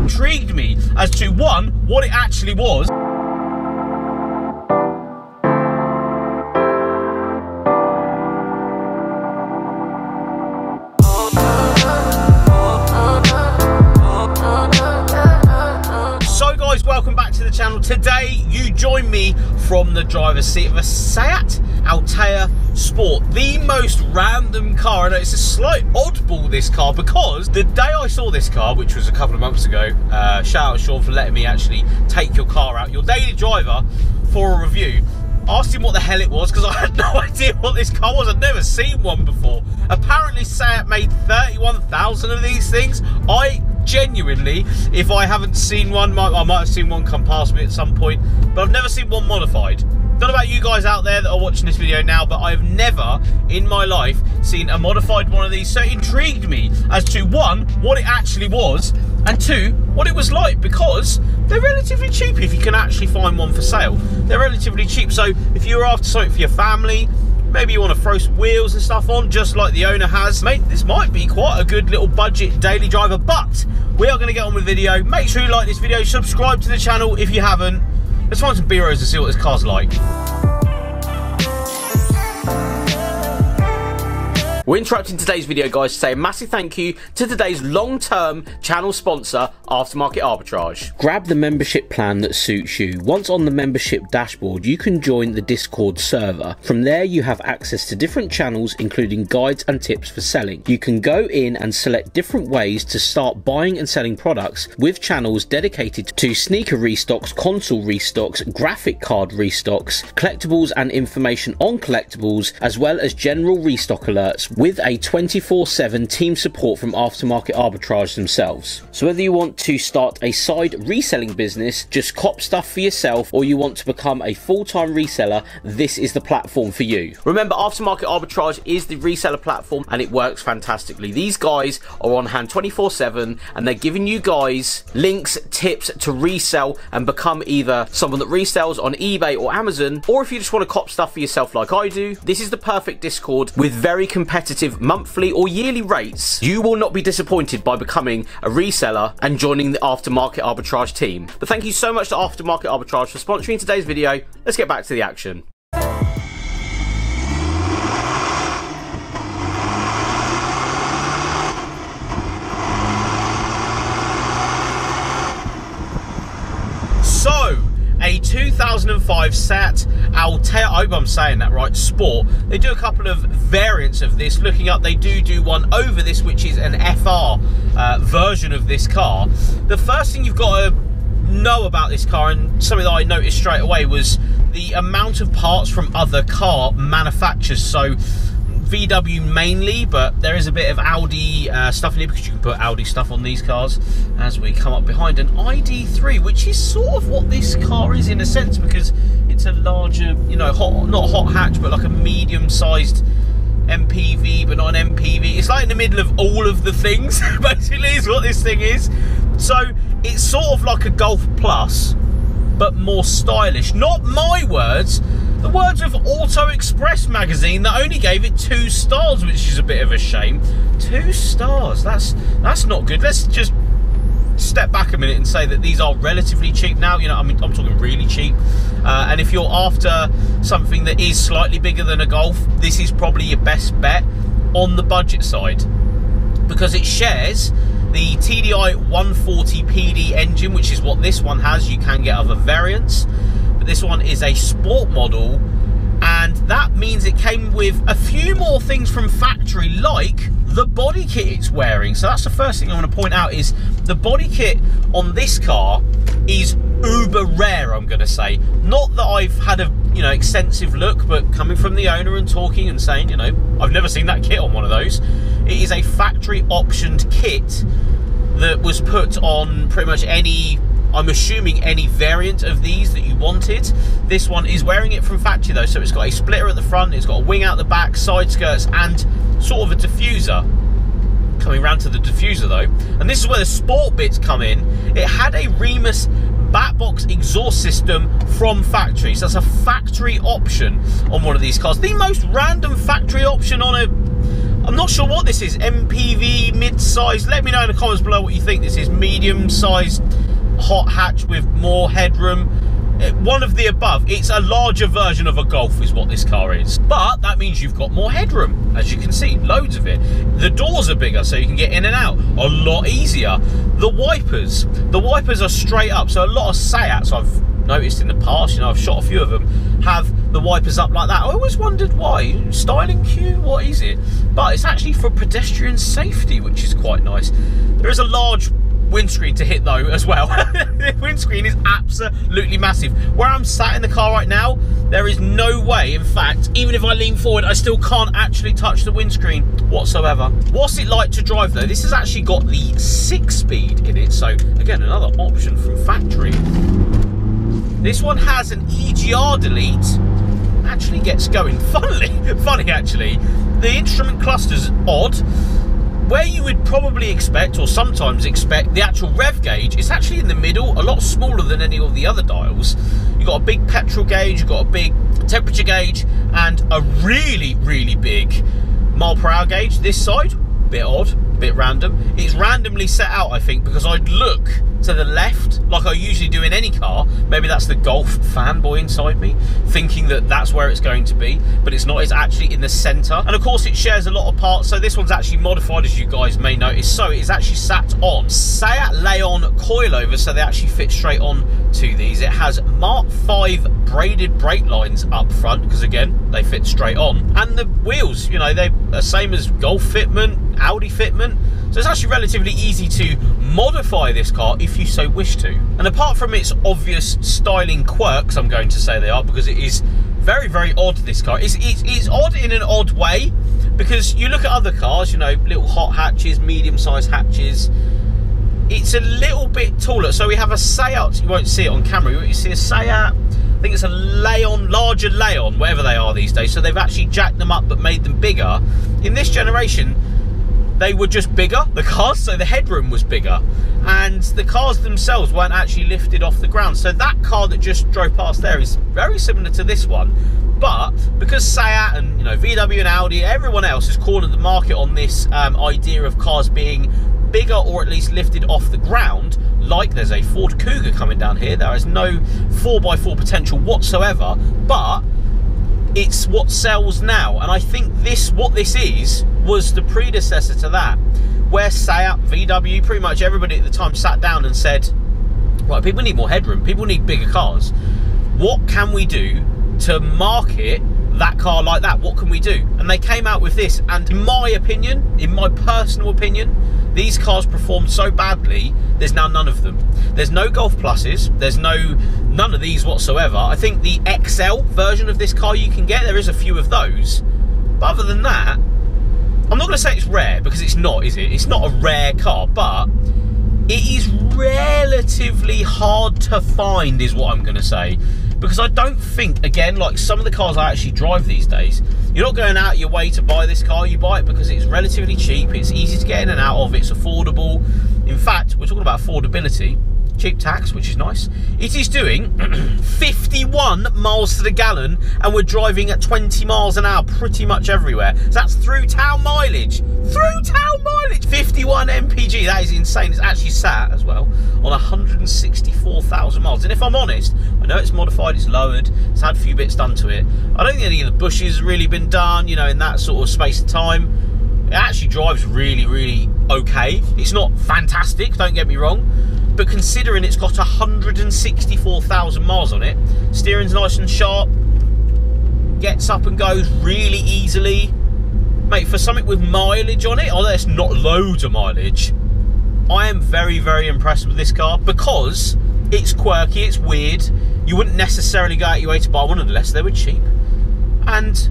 intrigued me as to, one, what it actually was. So guys, welcome back to the channel. Today you join me from the driver's seat of a Seat Altea Sport, the most random car. I know it's a slight oddball, this car, because the day I saw this car, which was a couple of months ago, shout out Sean for letting me actually take your car out, your daily driver, for a review. Asked him what the hell it was, because I had no idea what this car was. I'd never seen one before. Apparently Seat made 31,000 of these things. I genuinely, if I haven't seen one, I might have seen one come past me at some point, but I've never seen one modified. Don't know about you guys out there that are watching this video now, but I've never in my life seen a modified one of these. So it intrigued me as to, one, what it actually was, and two, what it was like, because they're relatively cheap if you can actually find one for sale. They're relatively cheap, so if you're after something for your family, maybe you want to throw some wheels and stuff on, just like the owner has, mate, this might be quite a good little budget daily driver. But we are going to get on with the video. Make sure you like this video, subscribe to the channel if you haven't. Let's find some B-rolls to see what this car's like. We're interrupting today's video, guys, to say a massive thank you to today's long-term channel sponsor, Aftermarket Arbitrage. Grab the membership plan that suits you. Once on the membership dashboard, you can join the Discord server. From there, you have access to different channels, including guides and tips for selling. You can go in and select different ways to start buying and selling products, with channels dedicated to sneaker restocks, console restocks, graphic card restocks, collectibles and information on collectibles, as well as general restock alerts, with a 24/7 team support from Aftermarket Arbitrage themselves. So whether you want to start a side reselling business, just cop stuff for yourself, or you want to become a full-time reseller, this is the platform for you. Remember, Aftermarket Arbitrage is the reseller platform and it works fantastically. These guys are on hand 24/7 and they're giving you guys links, tips to resell and become either someone that resells on eBay or Amazon, or if you just want to cop stuff for yourself like I do, this is the perfect Discord with very competitive monthly or yearly rates. You will not be disappointed by becoming a reseller and joining the Aftermarket Arbitrage team. But thank you so much to Aftermarket Arbitrage for sponsoring today's video. Let's get back to the action. So, a 2005 Seat Altea, I hope I'm saying that right, Sport. They do a couple of variants of this. Looking up, they do one over this, which is an FR version of this car. The first thing you've got to know about this car, and something that I noticed straight away, was the amount of parts from other car manufacturers. So VW mainly, but there is a bit of Audi stuff in here, because you can put Audi stuff on these cars. As we come up behind an ID3, which is sort of what this car is in a sense, because it's a larger, you know, not hot hatch, but like a medium-sized MPV, but not an MPV. It's like in the middle of all of the things, basically, is what this thing is. So it's sort of like a Golf Plus, but more stylish. Not my words, the words of Auto Express magazine, that only gave it 2 stars, which is a bit of a shame. 2 stars, that's not good. Let's just step back a minute and say that these are relatively cheap now. You know, I mean, I'm talking really cheap. And if you're after something that is slightly bigger than a Golf, this is probably your best bet on the budget side, because it shares the TDI 140 PD engine, which is what this one has. You can get other variants, but this one is a sport model, and that means it came with a few more things from factory, like the body kit it's wearing. So that's the first thing I want to point out, is the body kit on this car is uber rare, I'm going to say. Not that I've had a, you know, extensive look, but coming from the owner and talking and saying, you know, I've never seen that kit on one of those. It is a factory optioned kit that was put on pretty much any, I'm assuming any variant of these that you wanted. This one is wearing it from factory though, so it's got a splitter at the front, it's got a wing out the back, side skirts, and sort of a diffuser. Coming round to the diffuser though, and this is where the sport bits come in. It had a Remus backbox exhaust system from factory, so that's a factory option on one of these cars. The most random factory option on I'm not sure what this is. MPV, mid-size. Let me know in the comments below what you think this is. Medium-sized hot hatch with more headroom. One of the above. It's a larger version of a Golf is what this car is. But that means you've got more headroom. As you can see, loads of it. The doors are bigger, so you can get in and out a lot easier. The wipers are straight up. So a lot of Seats I've noticed in the past, you know, I've shot a few of them, have the wipers up like that. I always wondered why. Styling cue? What is it? But it's actually for pedestrian safety, which is quite nice. There is a large windscreen to hit though as well. The windscreen is absolutely massive. Where I'm sat in the car right now, there is no way, in fact, even if I lean forward, I still can't actually touch the windscreen whatsoever. What's it like to drive though? This has actually got the 6-speed in it, so again, another option from factory. This one has an EGR delete, actually gets going. Funny actually. The instrument cluster's odd. Where you would probably expect, or sometimes expect, the actual rev gauge, it's actually in the middle, a lot smaller than any of the other dials. You've got a big petrol gauge, you've got a big temperature gauge, and a really, really big mile per hour gauge. This side, bit odd, bit random. It's randomly set out, I think, because I'd look to the left, like I usually do in any car. Maybe that's the Golf fanboy inside me, thinking that that's where it's going to be, but it's not. It's actually in the centre. And of course it shares a lot of parts, so this one's actually modified, as you guys may notice. So it is actually sat on Seat Leon coilovers, so they actually fit straight on to these. It has Mark V braided brake lines up front, because again, they fit straight on. And the wheels, you know, they're the same as Golf fitment, Audi fitment. So it's actually relatively easy to modify this car if you so wish to. And apart from its obvious styling quirks, I'm going to say they are, because it is very, very odd, this car. It's odd in an odd way, because you look at other cars, you know, little hot hatches, medium-sized hatches. It's a little bit taller. So we have a Seat, you won't see it on camera, you see a Seat, I think it's a Leon, larger Leon, whatever they are these days. So they've actually jacked them up but made them bigger. In this generation, they were just bigger, the cars, so the headroom was bigger, and the cars themselves weren't actually lifted off the ground. So that car that just drove past there is very similar to this one, but because Seat and, you know, VW and Audi, everyone else has cornered the market on this idea of cars being bigger or at least lifted off the ground. Like there's a Ford Kuga coming down here, there is no 4x4 potential whatsoever, but it's what sells now. And I think what this is was the predecessor to that, where Seat, VW, pretty much everybody at the time sat down and said, right, people need more headroom, people need bigger cars. What can we do to market that car like that? What can we do? And they came out with this, and in my opinion, in my personal opinion, these cars performed so badly, there's now none of them. There's no Golf Pluses, there's none of these whatsoever. I think the XL version of this car you can get, there is a few of those. But other than that, I'm not going to say it's rare, because it's not, is it? It's not a rare car, but it is relatively hard to find, is what I'm going to say. Because I don't think, again, like some of the cars I actually drive these days, you're not going out your way to buy this car. You buy it because it's relatively cheap, it's easy to get in and out of, it's affordable. In fact, we're talking about affordability. Cheap tax, which is nice. It is doing 51 miles to the gallon, and we're driving at 20 miles an hour pretty much everywhere. So that's through town mileage. Through town mileage! 51 mpg, that is insane. It's actually sat as well on 164,000 miles. And if I'm honest, I know it's modified, it's lowered, it's had a few bits done to it. I don't think any of the bushes have really been done, you know, in that sort of space of time. It actually drives really, really okay. It's not fantastic, don't get me wrong. But considering it's got 164,000 miles on it, steering's nice and sharp, gets up and goes really easily. Mate, for something with mileage on it, although it's not loads of mileage, I am very, very impressed with this car, because it's quirky, it's weird. You wouldn't necessarily go out your way to buy one unless they were cheap. And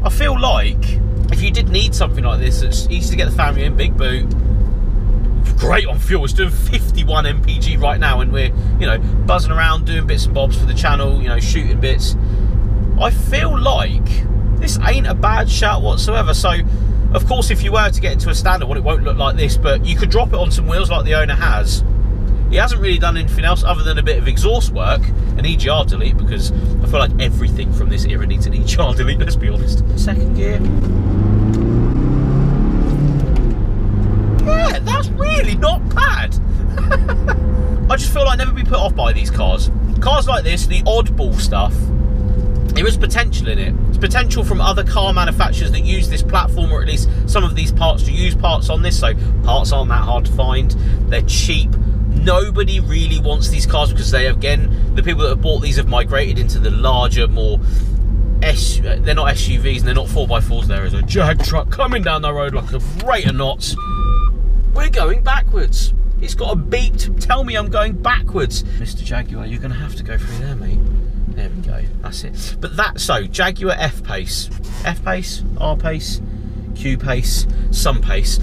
I feel like if you did need something like this, it's easy to get the family in, big boot, great on fuel. It's doing 51 mpg right now, and we're, you know, buzzing around doing bits and bobs for the channel, you know, shooting bits. I feel like this ain't a bad shout whatsoever. So of course, if you were to get into a standard one, it won't look like this, but you could drop it on some wheels like the owner has. He hasn't really done anything else other than a bit of exhaust work, an EGR delete, because I feel like everything from this era needs an EGR delete, let's be honest. Second gear. actually not bad. I just feel like never be put off by these cars. Cars like this, the oddball stuff, there is potential in it. It's potential from other car manufacturers that use this platform, or at least some of these parts, to use parts on this. So parts aren't that hard to find. They're cheap. Nobody really wants these cars because they, again, the people that have bought these have migrated into the larger, more they're not SUVs and they're not 4x4s. There is a Jag truck coming down the road like a rate of knots. We're going backwards. It's got a beep to tell me I'm going backwards. Mr. Jaguar, you're going to have to go through there, mate. There we go. That's it. But so Jaguar F-Pace. F-Pace, R-Pace, Q-Pace, some pace,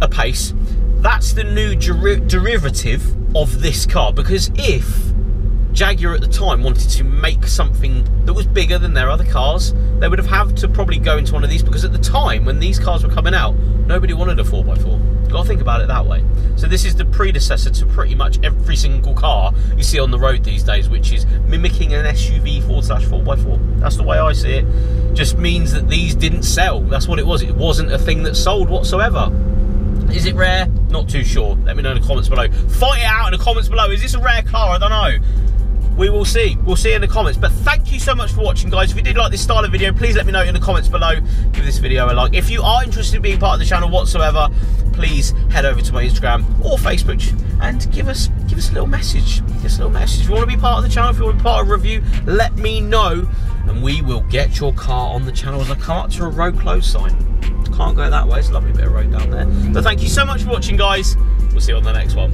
a pace. That's the new derivative of this car, because if Jaguar at the time wanted to make something that was bigger than their other cars, they would have had to probably go into one of these, because at the time when these cars were coming out, nobody wanted a 4x4. Got to think about it that way. So this is the predecessor to pretty much every single car you see on the road these days, which is mimicking an SUV /4x4. That's the way I see it. Just means that these didn't sell. That's what it was. It wasn't a thing that sold whatsoever. Is it rare? Not too sure. Let me know in the comments below. Fight it out in the comments below. Is this a rare car? I don't know. We will see. We'll see in the comments. But thank you so much for watching, guys. If you did like this style of video, please let me know in the comments below. Give this video a like. If you are interested in being part of the channel whatsoever, please head over to my Instagram or Facebook and give us a little message. Give us a little message. If you want to be part of the channel, if you want to be part of a review, let me know, and we will get your car on the channel as I come up to a road closed sign. Can't go that way. It's a lovely bit of road down there. But thank you so much for watching, guys. We'll see you on the next one.